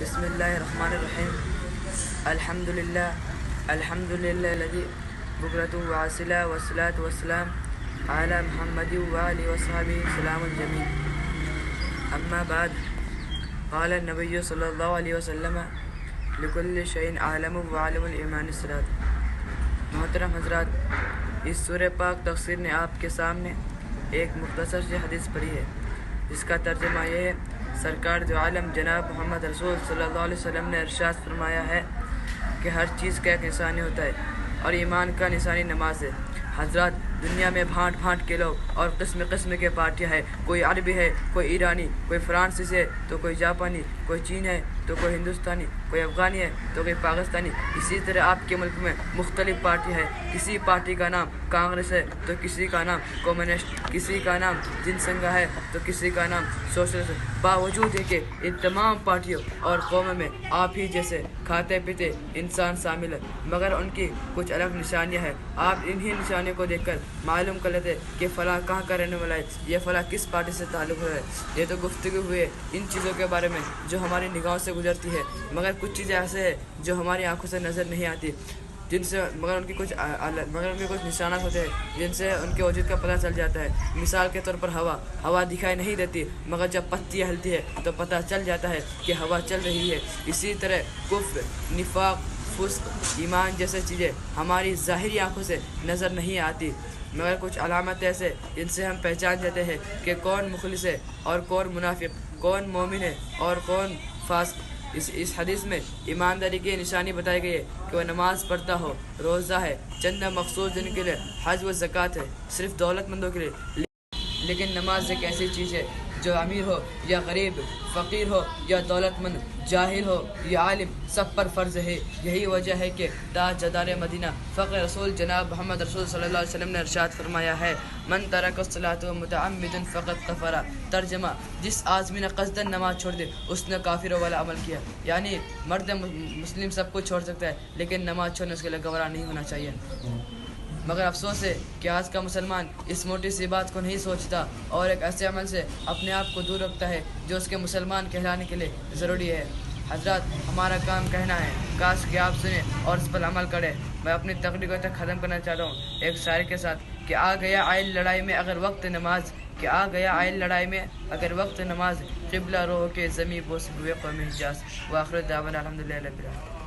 بسم الله الرحمن الرحيم. الحمد لله الذي بكرته وعسلا والصلاة والسلام على محمد وآله وصحبه سلام الجميل. أما بعد، قال النبي صلى الله عليه وسلم لكل شيء عالم وعالم الإيمان الصلاة. محترم حضرات، اس سورہ پاک تفسیر نے آپ کے سامنے ایک مختصر سی حدیث پڑھی ہے جس کا ترجمہ یہ ہے: سرکار دو عالم جناب محمد رسول صلی اللہ علیہ وسلم نے ارشاد فرمایا ہے کہ ہر چیز کا ایک نشانی ہوتا ہے اور ایمان کا نشانی نماز ہے. حضرات، دنیا میں بھانٹ بھانٹ کے لوگ اور قسم قسم کے پارٹیاں ہیں. کوئی عربی ہے، کوئی ایرانی، کوئی فرانسیسی ہے تو کوئی جاپانی، کوئی چین ہے تو کوئی ہندوستانی، کوئی افغانی ہے تو کوئی پاکستانی. اسی طرح آپ کے ملک میں مختلف پارٹی ہے. کسی پارٹی کا نام کانگریس ہے تو کسی کا نام کمیونسٹ، کسی کا نام جن سنگھا ہے تو کسی کا نام سوشلسٹ. باوجود ہے کہ ان تمام پارٹیوں اور قوموں میں آپ ہی جیسے کھاتے پیتے انسان شامل ہے، مگر ان کی کچھ الگ نشانیاں ہیں. آپ انہی نشانیوں کو دیکھ کر معلوم کر لیتے کہ فلاں کہاں کا رہنے والا ہے، یہ فلاں کس پارٹی سے تعلق ہے. یہ تو گفتگو ہوئے ان چیزوں کے بارے میں جو ہماری نگاہوں سے گزرتی ہے، مگر کچھ چیزیں ایسے ہیں جو ہماری آنکھوں سے نظر نہیں آتی، جن سے مگر ان کے کچھ نشانات ہوتے ہیں جن سے ان کے وجود کا پتہ چل جاتا ہے. مثال کے طور پر ہوا دکھائی نہیں دیتی، مگر جب پتیاں ہلتی ہے تو پتہ چل جاتا ہے کہ ہوا چل رہی ہے. اسی طرح کفر، نفاق، فسق، ایمان جیسے چیزیں ہماری ظاہری آنکھوں سے نظر نہیں آتی، مگر کچھ علامت ایسے جن سے ہم پہچان جاتے ہیں کہ کون مخلص ہے اور کون منافق، کون مومن ہے اور کون فاسق. اس حدیث میں ایمانداری کی نشانی بتائی گئی ہے کہ وہ نماز پڑھتا ہو، روزہ ہے، چند مخصوص دن کے لیے حج و زکوٰۃ ہے، صرف دولت مندوں کے لیے. لیکن نماز ایک ایسی چیز ہے جو امیر ہو یا غریب، فقیر ہو یا دولت مند، جاہل ہو یا عالم، سب پر فرض ہے. یہی وجہ ہے کہ تاجدار مدینہ فخر رسول جناب محمد رسول صلی اللہ علیہ وسلم نے ارشاد فرمایا ہے: من ترک الصلاۃ متعمدا فقد کفر. ترجمہ: جس آدمی نے قصداً نماز چھوڑ دی اس نے کافروں والا عمل کیا. یعنی مرد مسلم سب کچھ چھوڑ سکتا ہے لیکن نماز چھوڑنے اس کے لیے گوارا نہیں ہونا چاہیے. مگر افسوس ہے کہ آج کا مسلمان اس موٹی سی بات کو نہیں سوچتا اور ایک ایسے عمل سے اپنے آپ کو دور رکھتا ہے جو اس کے مسلمان کہلانے کے لیے ضروری ہے. حضرات، ہمارا کام کہنا ہے، کاش کہ آپ سنیں اور اس پر عمل کریں. میں اپنی تقریر کو تک ختم کرنا چاہتا ہوں ایک شاعری کے ساتھ کہ آ گیا آئل لڑائی میں اگر وقت نماز، قبلہ روح کے زمیں بوس ہوئے قوم حجاز. وآخر دعوانا الحمدللہ رب العالمین.